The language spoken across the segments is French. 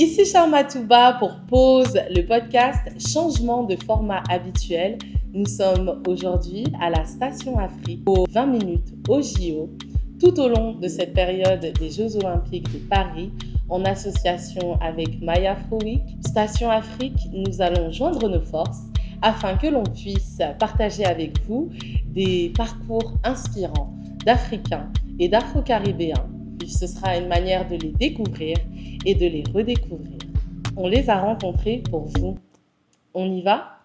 Ici Sharma Touba pour Pause, le podcast Changement de format habituel. Nous sommes aujourd'hui à la Station Afrique aux 20 minutes au JO, tout au long de cette période des Jeux Olympiques de Paris, en association avec Maya Afro Week. Station Afrique, nous allons joindre nos forces afin que l'on puisse partager avec vous des parcours inspirants d'Africains et d'Afro-Caribéens. Ce sera une manière de les découvrir et de les redécouvrir. On les a rencontrés pour vous. On y va ?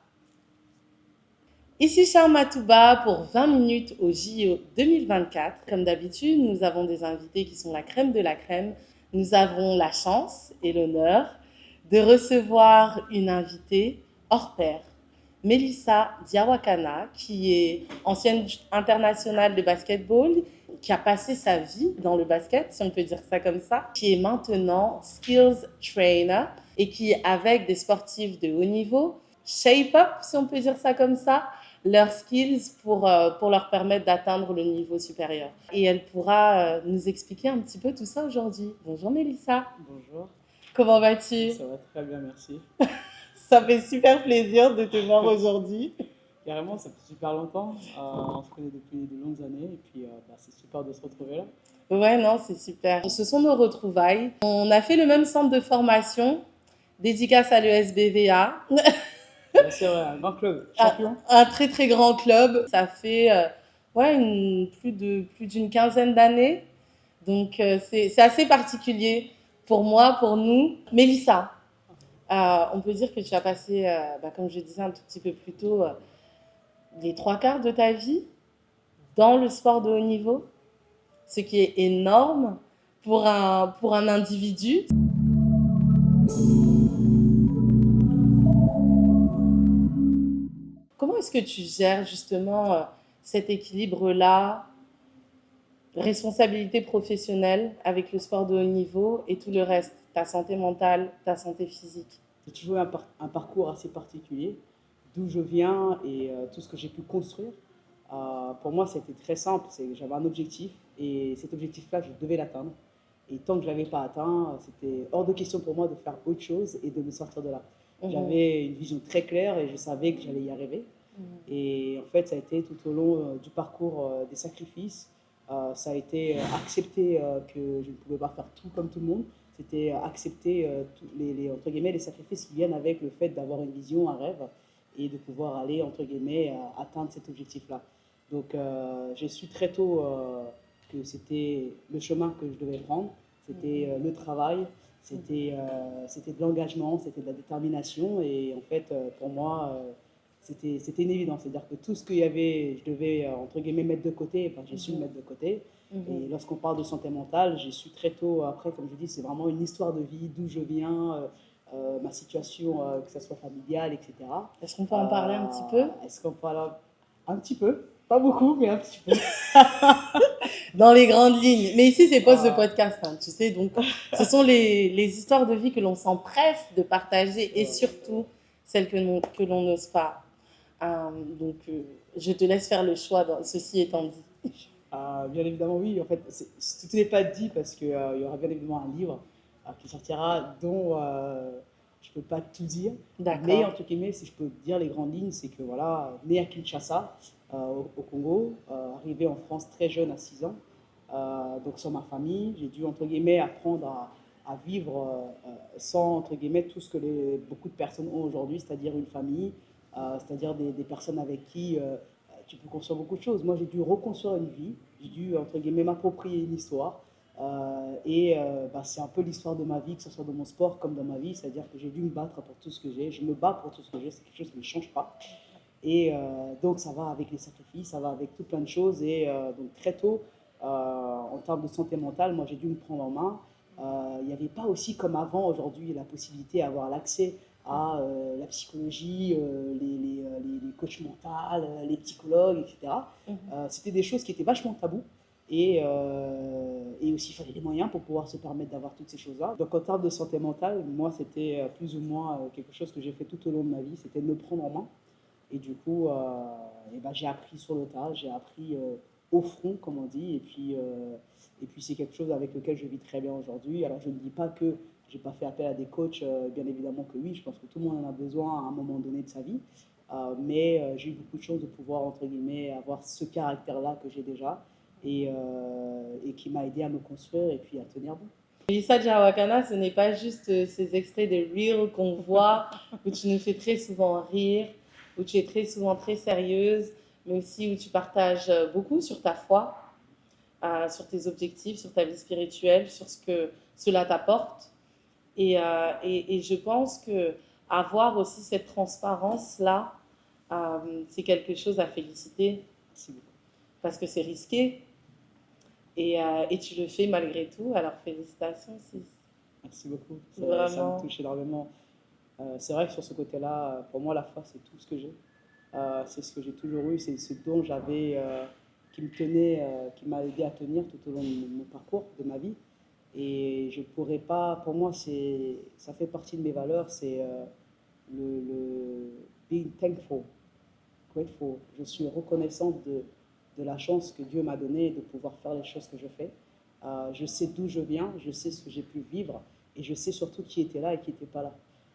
Ici Sharma Touba pour 20 minutes au JO 2024. Comme d'habitude, nous avons des invités qui sont la crème de la crème. Nous avons la chance et l'honneur de recevoir une invitée hors pair, Melissa Diawakana, qui est ancienne internationale de basketball, qui a passé sa vie dans le basket, si on peut dire ça comme ça, qui est maintenant skills trainer et qui, avec des sportifs de haut niveau, shape up, si on peut dire ça comme ça, leurs skills pour leur permettre d'atteindre le niveau supérieur. Et elle pourra nous expliquer un petit peu tout ça aujourd'hui. Bonjour Melissa. Bonjour. Comment vas-tu ? Ça va très bien, merci. Ça fait super plaisir de te voir aujourd'hui. Carrément, ça fait super longtemps. On se connaît depuis de longues années et puis c'est super de se retrouver là. Ouais, non, c'est super. Ce sont nos retrouvailles. On a fait le même centre de formation, dédicace à l'ESBVA. C'est vrai, un grand club, champion. Un très très grand club. Ça fait plus d'une quinzaine d'années. Donc c'est assez particulier pour moi, pour nous. Mélissa, on peut dire que tu as passé, comme je disais un tout petit peu plus tôt, les 3/4 de ta vie dans le sport de haut niveau, ce qui est énorme pour un individu. Comment est-ce que tu gères justement cet équilibre-là, responsabilité professionnelle avec le sport de haut niveau et tout le reste, ta santé mentale, ta santé physique? J'ai toujours eu un parcours assez particulier, d'où je viens et tout ce que j'ai pu construire. Pour moi, c'était très simple. J'avais un objectif et cet objectif-là, je devais l'atteindre. Et tant que je ne l'avais pas atteint, c'était hors de question pour moi de faire autre chose et de me sortir de là. J'avais une vision très claire et je savais que j'allais y arriver. Et en fait, ça a été tout au long du parcours des sacrifices. Ça a été accepter que je ne pouvais pas faire tout comme tout le monde. C'était accepter entre guillemets, les sacrifices qui viennent avec le fait d'avoir une vision, un rêve, et de pouvoir aller, entre guillemets, atteindre cet objectif-là. Donc, j'ai su très tôt que c'était le chemin que je devais prendre. C'était le travail, c'était de l'engagement, c'était de la détermination. Et en fait, pour moi, c'était une évidence. C'est-à-dire que tout ce qu'il y avait, je devais, entre guillemets, mettre de côté, j'ai su le mettre de côté. Et lorsqu'on parle de santé mentale, j'ai su très tôt, après, comme je dis, c'est vraiment une histoire de vie, d'où je viens, ma situation, que ce soit familiale, etc. Est-ce qu'on peut en parler un petit peu ? Est-ce qu'on parle un petit peu ? Pas beaucoup, mais un petit peu. Dans les grandes lignes. Mais ici, c'est Pause de podcast, hein, tu sais. Donc, ce sont les histoires de vie que l'on s'empresse de partager et surtout celles que l'on n'ose pas. Donc, je te laisse faire le choix, ceci étant dit. Bien évidemment, oui. En fait, tout n'est pas dit parce qu'il y aura bien évidemment un livre qui sortira dont je ne peux pas tout dire. D'accord. Mais entre guillemets, si je peux dire les grandes lignes, c'est que voilà, né à Kinshasa, au Congo, arrivé en France très jeune à 6 ans, donc sans ma famille, j'ai dû entre guillemets apprendre à vivre sans entre guillemets tout ce que beaucoup de personnes ont aujourd'hui, c'est-à-dire une famille, c'est-à-dire des personnes avec qui tu peux construire beaucoup de choses. Moi, j'ai dû reconstruire une vie, j'ai dû, entre guillemets, m'approprier une histoire. C'est un peu l'histoire de ma vie, que ce soit dans mon sport comme dans ma vie. C'est-à-dire que j'ai dû me battre pour tout ce que j'ai. Je me bats pour tout ce que j'ai, c'est quelque chose qui ne change pas. Et donc, ça va avec les sacrifices, ça va avec tout plein de choses. Et donc, très tôt, en termes de santé mentale, moi, j'ai dû me prendre en main. Il n'y avait pas aussi comme avant, aujourd'hui, la possibilité d'avoir l'accès à la psychologie, les coachs mentaux, les psychologues, etc. C'était des choses qui étaient vachement tabous. Et aussi, il fallait les moyens pour pouvoir se permettre d'avoir toutes ces choses-là. Donc, en termes de santé mentale, moi, c'était plus ou moins quelque chose que j'ai fait tout au long de ma vie, c'était de me prendre en main. Et du coup, j'ai appris sur le tas, j'ai appris au front, comme on dit. Et puis c'est quelque chose avec lequel je vis très bien aujourd'hui. Alors, je ne dis pas que J'ai pas fait appel à des coachs, bien évidemment que oui, je pense que tout le monde en a besoin à un moment donné de sa vie. Mais j'ai eu beaucoup de chance de pouvoir, entre guillemets, avoir ce caractère-là que j'ai déjà et qui m'a aidé à me construire et puis à tenir bon. Melissa Jawakana, ce n'est pas juste ces extraits de Reel qu'on voit, où tu nous fais très souvent rire, où tu es très souvent très sérieuse, mais aussi où tu partages beaucoup sur ta foi, sur tes objectifs, sur ta vie spirituelle, sur ce que cela t'apporte. Et je pense que avoir aussi cette transparence-là, c'est quelque chose à féliciter Merci beaucoup. parce que c'est risqué et tu le fais malgré tout. Alors félicitations, c'est Merci beaucoup. Ça me vraiment. touche énormément. C'est vrai que sur ce côté-là, pour moi, la foi, c'est tout ce que j'ai. C'est ce que j'ai toujours eu, c'est ce dont j'avais, qui me tenait, qui m'a aidé à tenir tout au long de mon parcours, de ma vie. Et je pourrais pas, pour moi, ça fait partie de mes valeurs, c'est le being thankful, grateful. Je suis reconnaissante de la chance que Dieu m'a donnée de pouvoir faire les choses que je fais. Je sais d'où je viens, je sais ce que j'ai pu vivre et je sais surtout qui était là et qui n'était pas là.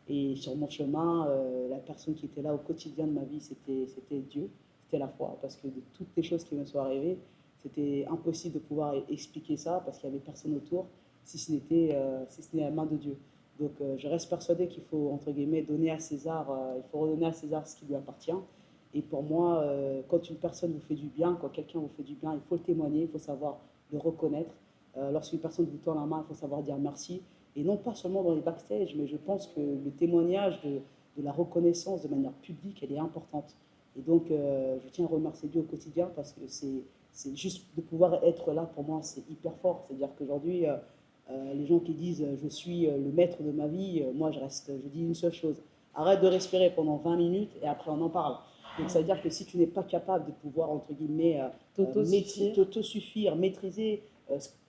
Et sur mon chemin, la personne qui était là au quotidien de ma vie, c'était Dieu, c'était la foi. Parce que de toutes les choses qui me sont arrivées, c'était impossible de pouvoir expliquer ça parce qu'il n'y avait personne autour, si ce n'est la main de Dieu. Donc je reste persuadé qu'il faut, entre guillemets, donner à César, il faut redonner à César ce qui lui appartient. Et pour moi, quand une personne vous fait du bien, quand quelqu'un vous fait du bien, il faut le témoigner, il faut savoir le reconnaître. Lorsqu'une personne vous tend la main, il faut savoir dire merci. Et non pas seulement dans les backstage, mais je pense que le témoignage de la reconnaissance de manière publique, elle est importante. Et donc, je tiens à remercier Dieu au quotidien parce que c'est juste de pouvoir être là, pour moi, c'est hyper fort. C'est-à-dire qu'aujourd'hui, les gens qui disent je suis le maître de ma vie, moi, je dis une seule chose. Arrête de respirer pendant 20 minutes et après on en parle. Donc, ça veut dire que si tu n'es pas capable de pouvoir, entre guillemets, T'auto-suffire. t'auto-suffire, maîtriser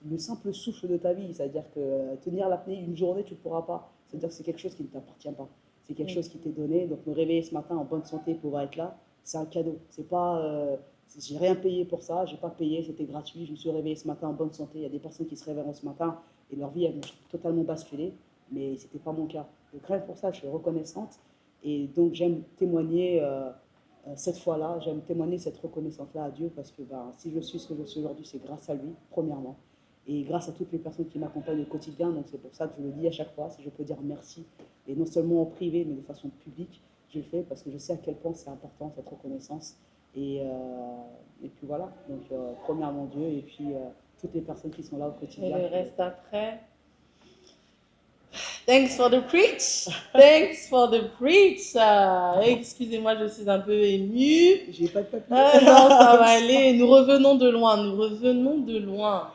le simple souffle de ta vie, c'est-à-dire que tenir l'apnée une journée, tu ne pourras pas. C'est-à-dire que c'est quelque chose qui ne t'appartient pas. C'est quelque chose qui t'est donné. Donc, me réveiller ce matin en bonne santé, pouvoir être là, c'est un cadeau. C'est pas, j'ai rien payé pour ça, j'ai pas payé, c'était gratuit. Je me suis réveillé ce matin en bonne santé. Il y a des personnes qui se réveillent ce matin et leur vie a totalement basculé, mais c'était pas mon cas. Donc, rien que pour ça, je suis reconnaissante. Et donc, j'aime témoigner cette fois-là, j'aime témoigner cette reconnaissance-là à Dieu parce que ben, si je suis ce que je suis aujourd'hui, c'est grâce à lui, premièrement, et grâce à toutes les personnes qui m'accompagnent au quotidien. Donc c'est pour ça que je le dis à chaque fois, si je peux dire merci, et non seulement en privé, mais de façon publique, je le fais parce que je sais à quel point c'est important cette reconnaissance. Et puis voilà, donc premièrement Dieu, et puis toutes les personnes qui sont là au Et quotidien. le reste après. Thanks for the preach. Thanks for the preach. Excusez-moi, je suis un peu émue. J'ai pas de papier. Non, ça va aller. Nous revenons de loin. Nous revenons de loin.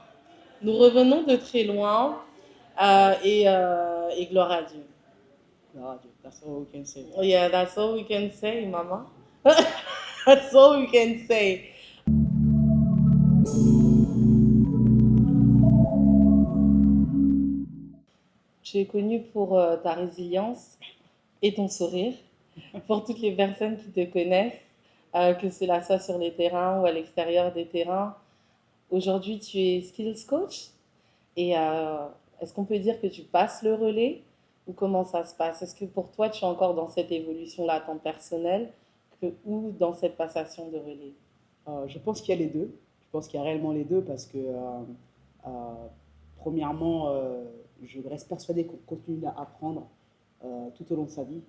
Nous revenons de très loin. Et gloire à Dieu. Gloire à Dieu. That's all we can say. Oh, yeah, that's all we can say, Mama. That's all we can say. Tu es connue pour ta résilience et ton sourire. Pour toutes les personnes qui te connaissent, que cela soit sur les terrains ou à l'extérieur des terrains, aujourd'hui tu es skills coach. Et est-ce qu'on peut dire que tu passes le relais ou comment ça se passe? Est-ce que pour toi tu es encore dans cette évolution-là à temps personnel ou dans cette passation de relais? Je pense qu'il y a les deux. Je pense qu'il y a réellement les deux parce que, euh, premièrement, je reste persuadé qu'on continue à apprendre tout au long de sa vie.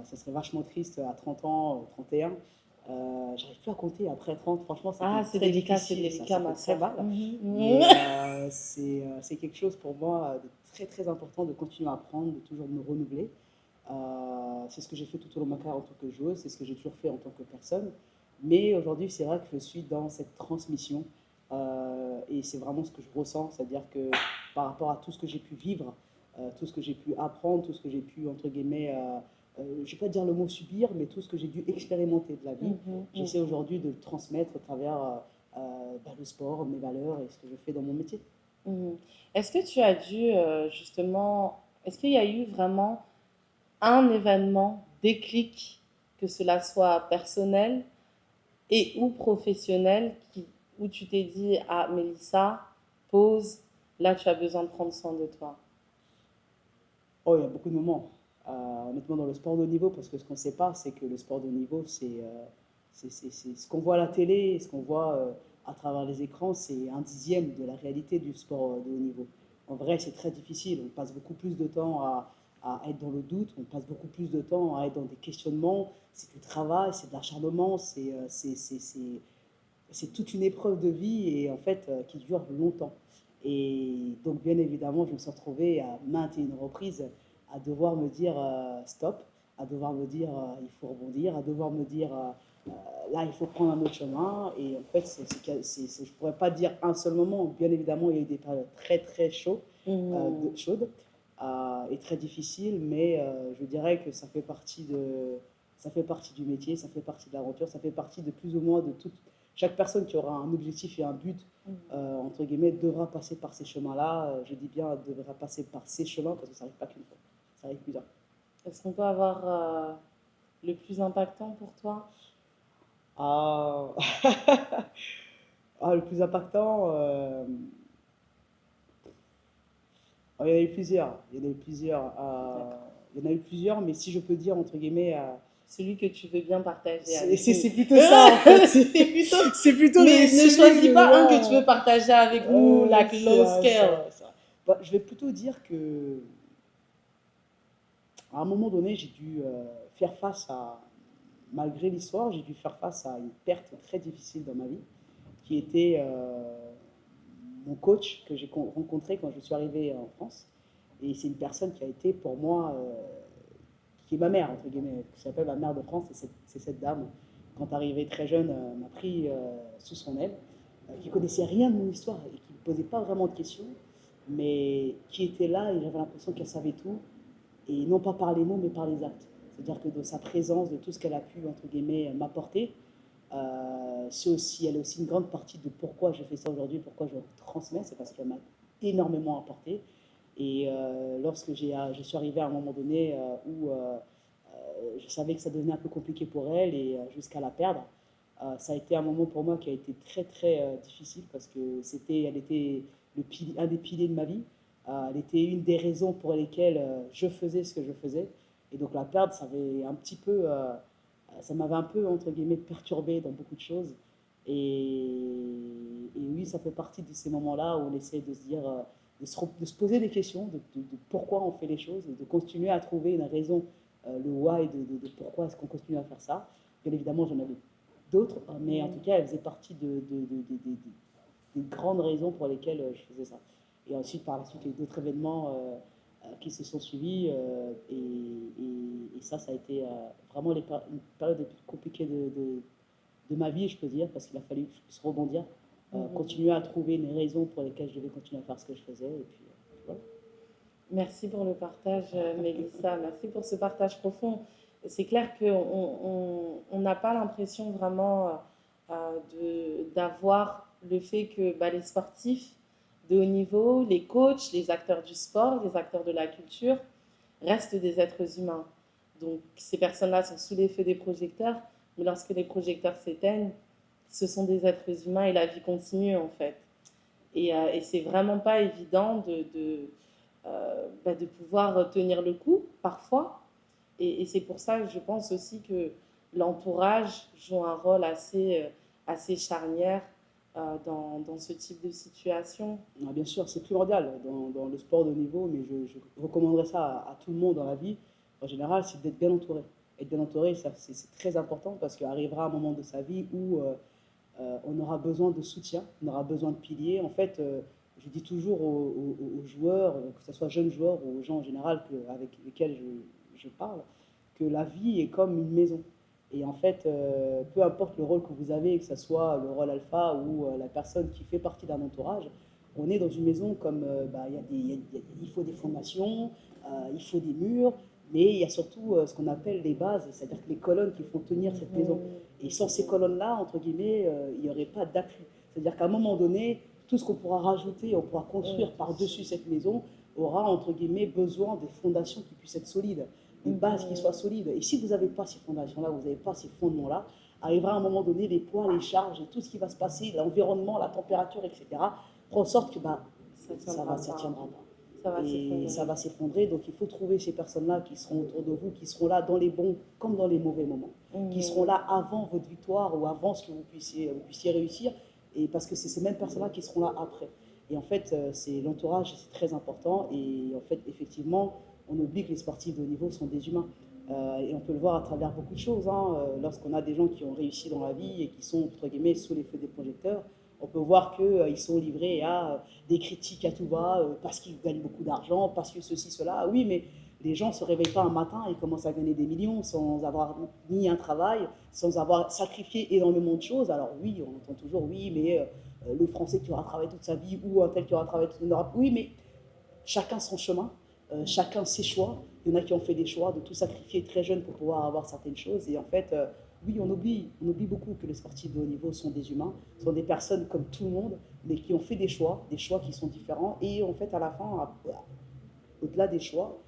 Ça serait vachement triste à 30 ans, 31. J'arrive plus à compter après 30. Franchement, Ah, c'est c'est très délicat, c'est difficile. délicat, Ça ma fait très soeur. mal. Mhm. Mais c'est quelque chose pour moi de très très important de continuer à apprendre, de toujours me renouveler. C'est ce que j'ai fait tout au long de ma carrière en tant que joueuse, c'est ce que j'ai toujours fait en tant que personne. Mais aujourd'hui, c'est vrai que je suis dans cette transmission et c'est vraiment ce que je ressens, c'est-à-dire que par rapport à tout ce que j'ai pu vivre, tout ce que j'ai pu apprendre, tout ce que j'ai pu, entre guillemets, je ne vais pas dire le mot subir, mais tout ce que j'ai dû expérimenter de la vie, j'essaie aujourd'hui de le transmettre à travers le sport, mes valeurs et ce que je fais dans mon métier. Mhm. Est-ce que tu as dû justement, est-ce qu'il y a eu vraiment un événement déclic, que cela soit personnel et ou professionnel, où tu t'es dit, ah Mélissa, pause, là tu as besoin de prendre soin de toi? Oh, il y a beaucoup de moments. Honnêtement, dans le sport de haut niveau, parce que ce qu'on ne sait pas, c'est que le sport de haut niveau, c'est ce qu'on voit à la télé, ce qu'on voit à travers les écrans, c'est un dixième de la réalité du sport de haut niveau. En vrai, c'est très difficile. On passe beaucoup plus de temps à être dans le doute, on passe beaucoup plus de temps à être dans des questionnements. C'est du travail, c'est de l'acharnement, c'est toute une épreuve de vie et en fait qui dure longtemps. Et donc bien évidemment, je me suis retrouvée à maintes et une reprises à devoir me dire stop, à devoir me dire il faut rebondir, à devoir me dire là il faut prendre un autre chemin. Et en fait, je ne pourrais pas dire un seul moment. Bien évidemment, il y a eu des périodes très très Mhm. chaudes et très difficiles, mais je dirais que ça fait partie du métier, ça fait partie de l'aventure, ça fait partie de plus ou moins de toute. Chaque personne qui aura un objectif et un but, entre guillemets, devra passer par ces chemins-là. Je dis bien devra passer par ces chemins parce que ça n'arrive pas qu'une fois, ça arrive plusieurs. Est-ce qu'on peut avoir le plus impactant pour toi? Ah, ah, le plus impactant, il y en a eu plusieurs. Il y en a eu plusieurs. D'accord. Il y en a eu plusieurs, mais si je peux dire, entre guillemets, Celui que tu veux bien partager avec nous. c'est plutôt ça en fait. C'est plutôt. C'est plutôt Mais ne celui choisis où pas un que tu veux là. partager avec nous, like low scale. Bah, je vais plutôt dire que à un moment donné, j'ai dû faire face à, malgré l'histoire, j'ai dû faire face à une perte très difficile dans ma vie, qui était mon coach que j'ai rencontré quand je suis arrivé en France. Et c'est une personne qui a été pour moi, qui est ma mère, entre guillemets, qui s'appelle ma mère de France, c'est cette dame, quand arrivée très jeune, m'a pris sous son aile, qui connaissait rien de mon histoire et qui ne me posait pas vraiment de questions, mais qui était là et j'avais l'impression qu'elle savait tout, et non pas par les mots, mais par les actes. C'est-à-dire que de sa présence, de tout ce qu'elle a pu, entre guillemets, m'apporter, elle est aussi une grande partie de pourquoi je fais ça aujourd'hui, pourquoi je transmets, c'est parce qu'elle m'a énormément apporté. Et lorsque je suis arrivé à un moment donné où je savais que ça devenait un peu compliqué pour elle et jusqu'à la perdre, ça a été un moment pour moi qui a été très très difficile parce que elle était un des piliers de ma vie. Elle était une des raisons pour lesquelles je faisais ce que je faisais. Et donc la perdre, ça m'avait un peu, entre guillemets, perturbé dans beaucoup de choses. Et oui, ça fait partie de ces moments-là où on essaie de se dire, de se poser des questions de pourquoi on fait les choses et de continuer à trouver une raison, le why de pourquoi est-ce qu'on continue à faire ça. Bien évidemment, j'en avais d'autres, mais en tout cas, elle faisait partie des grandes raisons pour lesquelles je faisais ça. Et ensuite, par la suite, il y a eu d'autres événements qui se sont suivis. Et ça, ça a été vraiment une période les plus compliquée de ma vie, je peux dire, parce qu'il a fallu que je puisse rebondir, continuer à trouver une raison pour lesquelles je devais continuer à faire ce que je faisais. Et puis, voilà. Merci pour le partage, Mélissa. Merci pour ce partage profond. C'est clair qu'on n'a pas l'impression vraiment d'avoir le fait que bah, les sportifs de haut niveau, les coachs, les acteurs du sport, les acteurs de la culture restent des êtres humains. Donc ces personnes-là sont sous l'effet des projecteurs, mais lorsque les projecteurs s'éteignent, ce sont des êtres humains et la vie continue en fait. Et c'est vraiment pas évident de pouvoir tenir le coup parfois. Et c'est pour ça que je pense aussi que l'entourage joue un rôle assez charnière dans ce type de situation. Ah, bien sûr, c'est primordial dans le sport de haut niveau, mais je recommanderais ça à tout le monde dans la vie. En général, c'est d'être bien entouré. Être bien entouré, c'est très important parce qu'arrivera un moment de sa vie où on aura besoin de soutien, on aura besoin de piliers. En fait, je dis toujours aux joueurs, que ce soit jeunes joueurs ou aux gens en général avec lesquels je parle, que la vie est comme une maison. Et en fait, peu importe le rôle que vous avez, que ce soit le rôle alpha ou la personne qui fait partie d'un entourage, on est dans une maison comme bah, il faut des fondations, il faut des murs, mais il y a surtout ce qu'on appelle les bases, c'est-à-dire que les colonnes qui font tenir cette maison. Et sans ces colonnes-là, entre guillemets, il n'y aurait pas d'appui. C'est-à-dire qu'à un moment donné, tout ce qu'on pourra rajouter, on pourra construire par-dessus cette maison, aura, entre guillemets, besoin des fondations qui puissent être solides, des bases qui soient solides. Et si vous n'avez pas ces fondations-là, vous n'avez pas ces fondements-là, arrivera à un moment donné, les poids, les charges, et tout ce qui va se passer, l'environnement, la température, etc., fera en sorte que bah, Ça ça tiendra ne pas. tiendra pas. Ça va et s'effondrer. ça va s'effondrer. Donc il faut trouver ces personnes-là qui seront autour de vous, qui seront là dans les bons comme dans les mauvais moments, qui seront là avant votre victoire ou avant ce que vous puissiez réussir, et parce que c'est ces mêmes personnes-là qui seront là après. Et en fait, c'est l'entourage, c'est très important. Et en fait, effectivement, on oublie que les sportifs de haut niveau sont des humains. Et on peut le voir à travers beaucoup de choses. Lorsqu'on a des gens qui ont réussi dans la vie et qui sont, entre guillemets, sous les feux des projecteurs, on peut voir qu'ils sont livrés à des critiques à tout va, parce qu'ils gagnent beaucoup d'argent, parce que ceci, cela. Oui, mais les gens ne se réveillent pas un matin et commencent à gagner des millions sans avoir mis un travail, sans avoir sacrifié énormément de choses. Alors oui, on entend toujours, oui, mais le Français qui aura travaillé toute sa vie ou un tel qui aura travaillé toute une Europe. Oui, mais chacun son chemin, chacun ses choix. Il y en a qui ont fait des choix de tout sacrifier très jeune pour pouvoir avoir certaines choses. Et en fait, oui, on oublie beaucoup que les sportifs de haut niveau sont des humains, sont des personnes comme tout le monde, mais qui ont fait des choix qui sont différents. Et en fait, à la fin, au-delà des choix,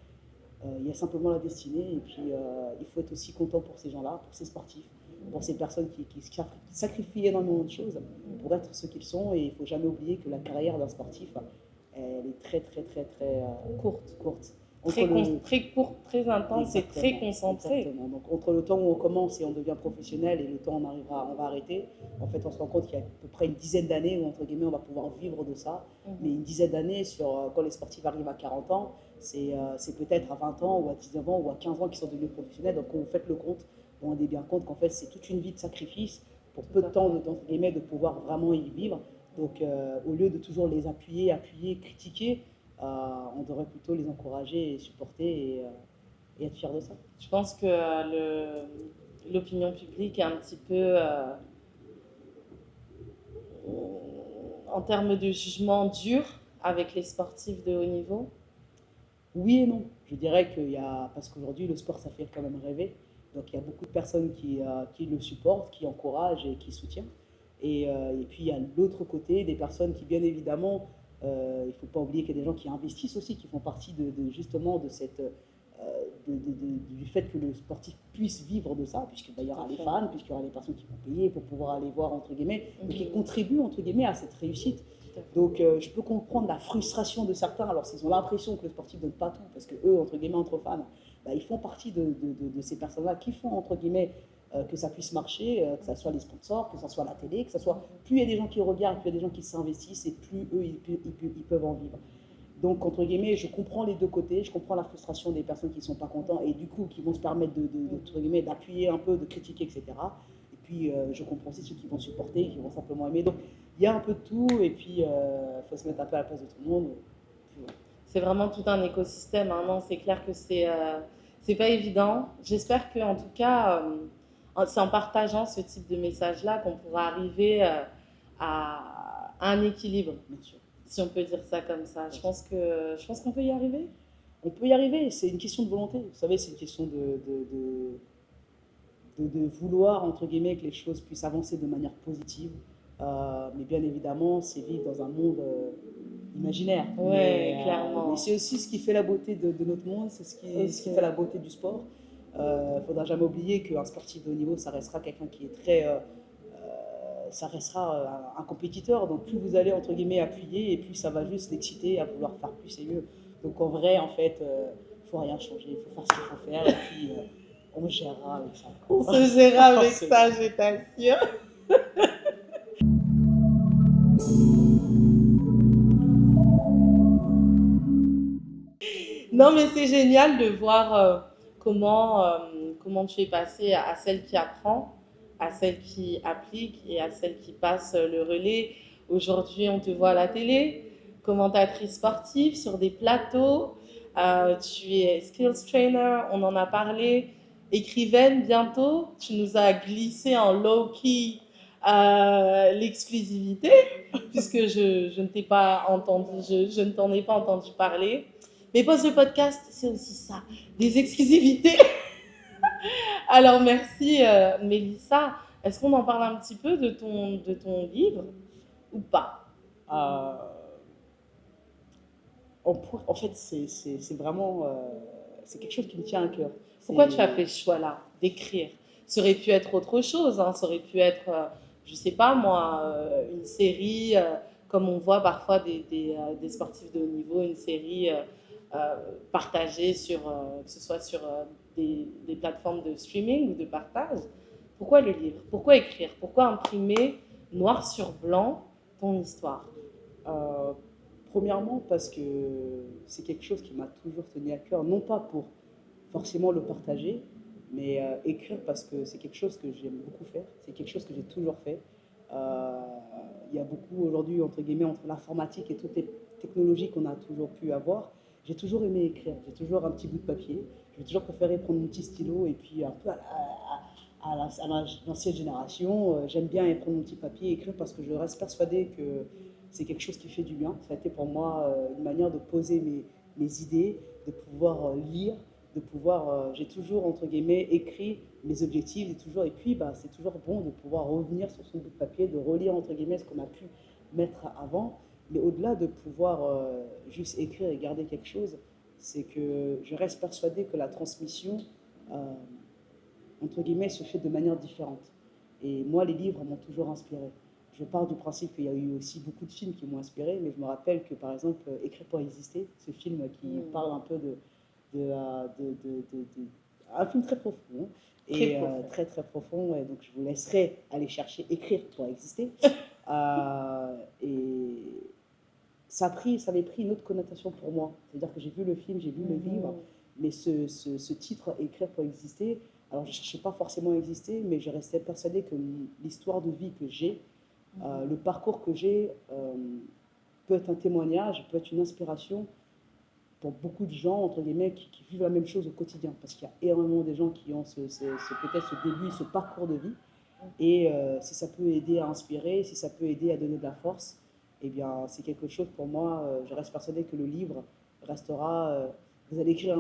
il y a simplement la destinée. Et puis, il faut être aussi content pour ces gens-là, pour ces sportifs, pour ces personnes qui sacrifient énormément de choses pour être ce qu'ils sont. Et il ne faut jamais oublier que la carrière d'un sportif, elle est très, très, très, très courte. Très courte, très intense et très concentrée. Exactement. Donc, entre le temps où on commence et on devient professionnel et le temps où on va arrêter, en fait, on se rend compte qu'il y a à peu près une dizaine d'années où, entre guillemets, on va pouvoir vivre de ça. Mais une dizaine d'années, quand les sportifs arrivent à 40 ans, c'est peut-être à 20 ans ou à 19 ans ou à 15 ans qu'ils sont devenus professionnels. Donc, quand vous faites le compte, vous vous rendez bien compte qu'en fait, c'est toute une vie de sacrifice pour peu de temps, entre guillemets, de pouvoir vraiment y vivre. Donc, au lieu de toujours les appuyer, critiquer, on devrait plutôt les encourager et supporter et être fiers de ça. Je pense que l'opinion publique est un petit peu, en termes de jugement, dur avec les sportifs de haut niveau. Oui et non. Je dirais qu'il y a, parce qu'aujourd'hui le sport ça fait quand même rêver, donc il y a beaucoup de personnes qui le supportent, qui encouragent et qui soutiennent. Et puis il y a l'autre côté, des personnes qui bien évidemment, il ne faut pas oublier qu'il y a des gens qui investissent aussi, qui font partie justement de cette, du fait que le sportif puisse vivre de ça, puisqu'il y aura les fans, puisqu'il y aura les personnes qui vont payer pour pouvoir aller voir, entre guillemets, donc qui contribuent, entre guillemets, à cette réussite. Donc je peux comprendre la frustration de certains, alors s'ils ont l'impression que le sportif ne donne pas tout, parce que eux, entre guillemets, entre fans, ils font partie de ces personnes-là qui font, entre guillemets, que ça puisse marcher, que ce soit les sponsors, que ce soit la télé, que ce soit, plus il y a des gens qui regardent, plus il y a des gens qui s'investissent, et plus eux, ils peuvent en vivre. Donc, entre guillemets, je comprends les deux côtés, je comprends la frustration des personnes qui ne sont pas contents et du coup qui vont se permettre d'appuyer un peu, de critiquer, etc. Et puis, je comprends aussi ceux qui vont supporter, qui vont simplement aimer. Donc, il y a un peu de tout et puis il faut se mettre un peu à la place de tout le monde. Voilà. C'est vraiment tout un écosystème. Hein. Non, c'est clair que c'est pas évident. J'espère qu'en tout cas, c'est en partageant ce type de message-là qu'on pourra arriver à un équilibre. Bien sûr. Si on peut dire ça comme ça. Je pense qu'on peut y arriver. On peut y arriver, c'est une question de volonté. Vous savez, c'est une question de vouloir, entre guillemets, que les choses puissent avancer de manière positive. Mais bien évidemment, c'est vivre dans un monde imaginaire. Oui, clairement. Mais c'est aussi ce qui fait la beauté de notre monde, c'est ce qui fait la beauté du sport. Il ne faudra jamais oublier qu'un sportif de haut niveau, ça restera quelqu'un qui est très... ça restera un compétiteur, donc plus vous allez entre guillemets appuyer et plus ça va juste l'exciter à vouloir faire plus et mieux. Donc en vrai, en fait, il ne faut rien changer, il faut faire ce qu'il faut faire et puis on gérera avec ça. On se gérera avec ça, je t'assure. Non, mais c'est génial de voir comment tu es passée à celle qui apprend, à celle qui applique et à celle qui passe le relais. Aujourd'hui, on te voit à la télé, commentatrice sportive sur des plateaux. Tu es skills trainer, on en a parlé. Écrivaine bientôt, tu nous as glissé en low-key l'exclusivité, puisque je ne t'ai pas entendu, je ne t'en ai pas entendu parler. Mais Pose le podcast, c'est aussi ça, des exclusivités. Alors merci Mélissa. Est-ce qu'on en parle un petit peu de ton livre ou pas? En fait, c'est vraiment c'est quelque chose qui me tient à cœur. Pourquoi tu as fait ce choix-là d'écrire? Ça aurait pu être autre chose, hein. Ça aurait pu être, je sais pas moi, une série comme on voit parfois des sportifs de haut niveau, une série partagée sur, que ce soit sur des plateformes de streaming ou de partage. Pourquoi le livre? Pourquoi écrire? Pourquoi imprimer noir sur blanc ton histoire? Euh, Premièrement, parce que c'est quelque chose qui m'a toujours tenu à cœur, non pas pour forcément le partager, mais écrire parce que c'est quelque chose que j'aime beaucoup faire, c'est quelque chose que j'ai toujours fait. Euh, Il y a beaucoup aujourd'hui, entre guillemets, entre l'informatique et toutes les technologies qu'on a toujours pu avoir. J'ai toujours aimé écrire, j'ai toujours un petit bout de papier. J'ai toujours préféré prendre mon petit stylo et puis un peu à l'ancienne génération, j'aime bien prendre mon petit papier et écrire parce que je reste persuadée que c'est quelque chose qui fait du bien. Ça a été pour moi une manière de poser mes idées, de pouvoir lire, de pouvoir, j'ai toujours, entre guillemets, écrit mes objectifs, et puis bah, c'est toujours bon de pouvoir revenir sur son bout de papier, de relire, entre guillemets, ce qu'on a pu mettre avant. Mais au-delà de pouvoir juste écrire et garder quelque chose, c'est que je reste persuadé que la transmission, euh, entre guillemets, se fait de manière différente. Et moi, les livres m'ont toujours inspiré. Je pars du principe qu'il y a eu aussi beaucoup de films qui m'ont inspiré, mais je me rappelle que, par exemple, Écrire pour exister, ce film qui parle un peu un film très profond, hein, Très et profond. très très profond, et donc je vous laisserai aller chercher Écrire pour exister. Et ça avait pris une autre connotation pour moi. C'est-à-dire que j'ai vu le film, j'ai vu le livre, mais ce titre, Écrire pour exister, alors je ne cherchais pas forcément à exister, mais je restais persuadée que l'histoire de vie que j'ai, le parcours que j'ai, peut être un témoignage, peut être une inspiration pour beaucoup de gens, entre guillemets, qui vivent la même chose au quotidien. Parce qu'il y a énormément de gens qui ont peut-être ce début, ce parcours de vie. Et si ça peut aider à inspirer, si ça peut aider à donner de la force, eh bien, c'est quelque chose pour moi. Je reste persuadée que le livre restera. Vous allez écrire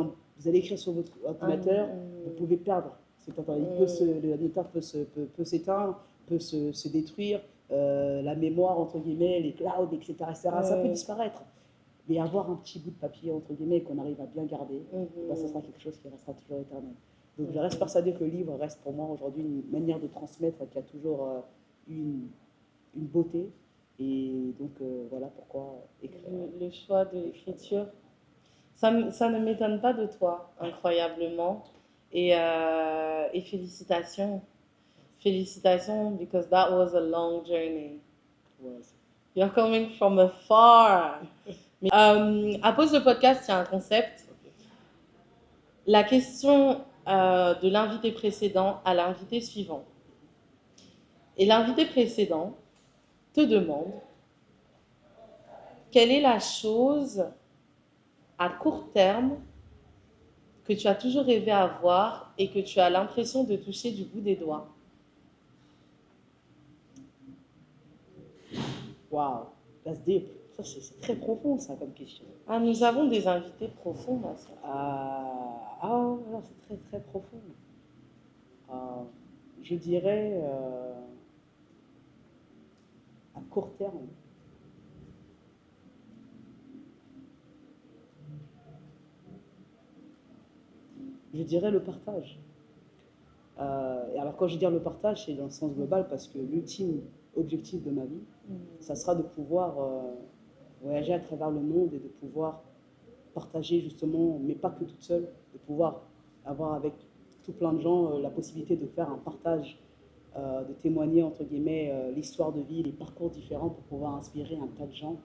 sur votre ordinateur, vous pouvez perdre. L'ordinateur peut s'éteindre, peut se détruire, la mémoire, entre guillemets, les clouds, etc., etc. Ça peut disparaître. Mais avoir un petit bout de papier, entre guillemets, qu'on arrive à bien garder, bah, ça sera quelque chose qui restera toujours éternel. Donc je reste persuadée que le livre reste pour moi aujourd'hui une manière de transmettre qui a toujours eu une beauté. Et donc voilà pourquoi écrire. Le choix de l'écriture, ça ne m'étonne pas de toi, incroyablement. Et félicitations. Félicitations, because that was a long journey. Ouais, You're coming from afar. À pause de podcast, il y a un concept. La question de l'invité précédent à l'invité suivant. Et l'invité précédent te demande quelle est la chose à court terme que tu as toujours rêvé avoir et que tu as l'impression de toucher du bout des doigts. wow, that's deep. Ça, c'est très profond, ça, comme question. Ah, nous avons des invités profonds, ma soeur. Voilà, c'est très, très profond. Je dirais à court terme. Je dirais le partage. Et alors quand je dis le partage, c'est dans le sens global parce que l'ultime objectif de ma vie, ça sera de pouvoir voyager à travers le monde et de pouvoir partager justement, mais pas que toute seule, de pouvoir avoir avec tout plein de gens la possibilité de faire un partage, de témoigner entre guillemets l'histoire de vie, les parcours différents pour pouvoir inspirer un tas de gens.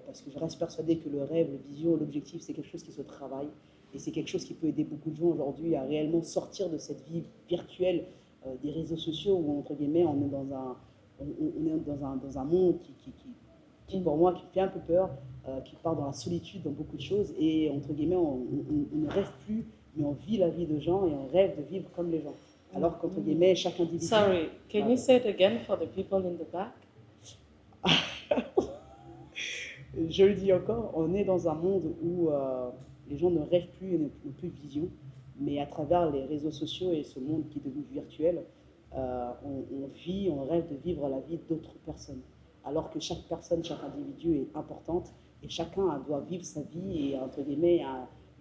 Parce que je reste persuadée que le rêve, la vision, l'objectif, c'est quelque chose qui se travaille. Et c'est quelque chose qui peut aider beaucoup de gens aujourd'hui à réellement sortir de cette vie virtuelle des réseaux sociaux où, entre guillemets, on est dans un monde qui, pour moi, qui fait un peu peur, qui part dans la solitude dans beaucoup de choses. Et, entre guillemets, on ne rêve plus, mais on vit la vie de gens et on rêve de vivre comme les gens. Alors qu'entre guillemets, chaque individu... Sorry, can you say it again for the people in the back? Je le dis encore, on est dans un monde où les gens ne rêvent plus et n'ont plus de vision, mais à travers les réseaux sociaux et ce monde qui est devenu virtuel, on rêve de vivre la vie d'autres personnes. Alors que chaque personne, chaque individu est importante et chacun doit vivre sa vie et, entre guillemets,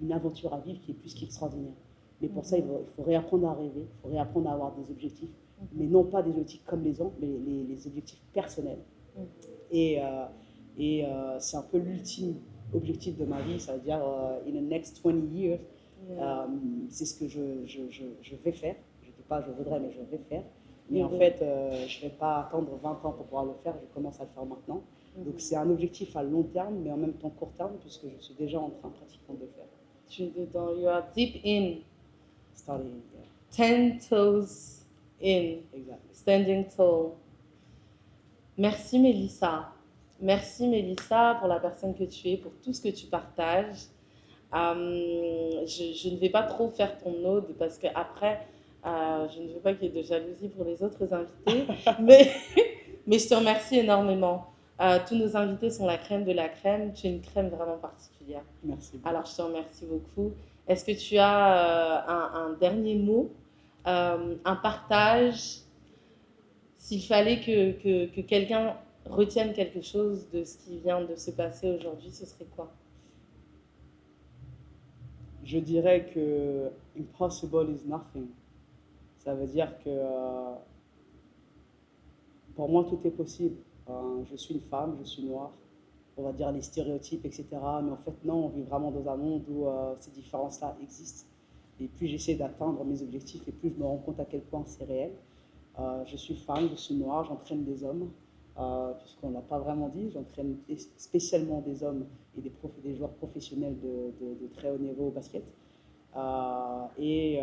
une aventure à vivre qui est plus qu'extraordinaire. Mais pour ça, il faut réapprendre à rêver, il faut réapprendre à avoir des objectifs, mais non pas des objectifs comme les autres, mais les objectifs personnels. C'est un peu l'ultime objectif de ma vie, ça veut dire in the next 20 years, c'est ce que je vais faire. Je ne dis pas je voudrais, mais je vais faire. Mais en fait, je ne vais pas attendre 20 ans pour pouvoir le faire, je commence à le faire maintenant. Donc c'est un objectif à long terme, mais en même temps court terme, puisque je suis déjà en train pratiquement de le faire. Tu es dedans, you are deep in, Starting, yeah. 10 toes in, Exactly. standing tall. Merci Mélissa. Merci Mélissa pour la personne que tu es, pour tout ce que tu partages. Je ne vais pas trop faire ton ode parce qu'après, je ne veux pas qu'il y ait de jalousie pour les autres invités. mais je te remercie énormément. Tous nos invités sont la crème de la crème. Tu es une crème vraiment particulière. Merci beaucoup. Alors, je te remercie beaucoup. Est-ce que tu as un dernier mot, un partage? S'il fallait que quelqu'un retienne quelque chose de ce qui vient de se passer aujourd'hui, ce serait quoi? Je dirais que impossible is nothing. Ça veut dire que pour moi, tout est possible. Je suis une femme, je suis noire, on va dire les stéréotypes, etc. Mais en fait, non, on vit vraiment dans un monde où ces différences-là existent. Et plus j'essaie d'atteindre mes objectifs, et plus je me rends compte à quel point c'est réel. Je suis femme, je suis noire, j'entraîne des hommes, puisqu'on ne l'a pas vraiment dit, j'entraîne spécialement des hommes et des joueurs professionnels de très haut niveau au basket. Je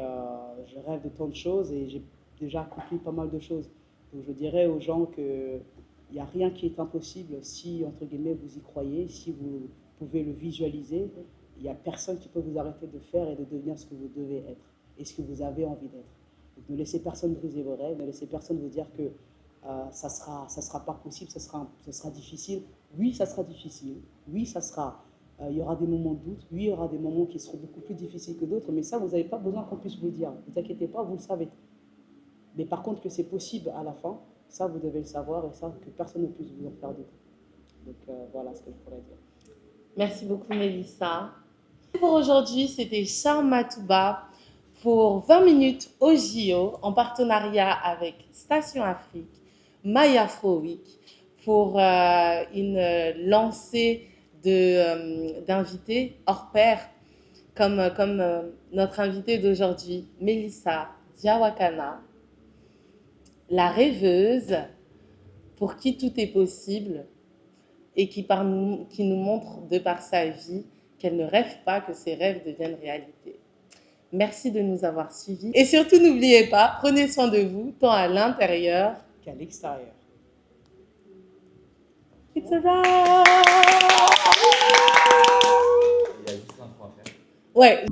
rêve de tant de choses et j'ai déjà accompli pas mal de choses. Donc je dirais aux gens qu'il n'y a rien qui est impossible si, entre guillemets, vous y croyez, si vous pouvez le visualiser. Il n'y a personne qui peut vous arrêter de faire et de devenir ce que vous devez être et ce que vous avez envie d'être. Donc ne laissez personne briser vos rêves, ne laissez personne vous dire que ça sera pas possible, ça sera difficile. Oui, ça sera difficile. Oui, il y aura des moments de doute. Oui, il y aura des moments qui seront beaucoup plus difficiles que d'autres. Mais ça, vous n'avez pas besoin qu'on puisse vous le dire. Ne vous inquiétez pas, vous le savez. Mais par contre, que c'est possible à la fin, ça, vous devez le savoir et ça, que personne ne puisse vous en faire doute. Donc voilà ce que je pourrais dire. Merci beaucoup Mélissa. Pour aujourd'hui, c'était Charles Matouba pour 20 minutes au JO en partenariat avec Station Afrique, My Afro Week pour une lancée d'invités hors pair comme notre invitée d'aujourd'hui, Mélissa Diawakana, la rêveuse pour qui tout est possible et qui nous montre de par sa vie qu'elle ne rêve pas que ses rêves deviennent réalité. Merci de nous avoir suivis. Et surtout, n'oubliez pas, prenez soin de vous, tant à l'intérieur qu'à l'extérieur. It's a wrap! Il y a juste l'intro à faire. Ouais.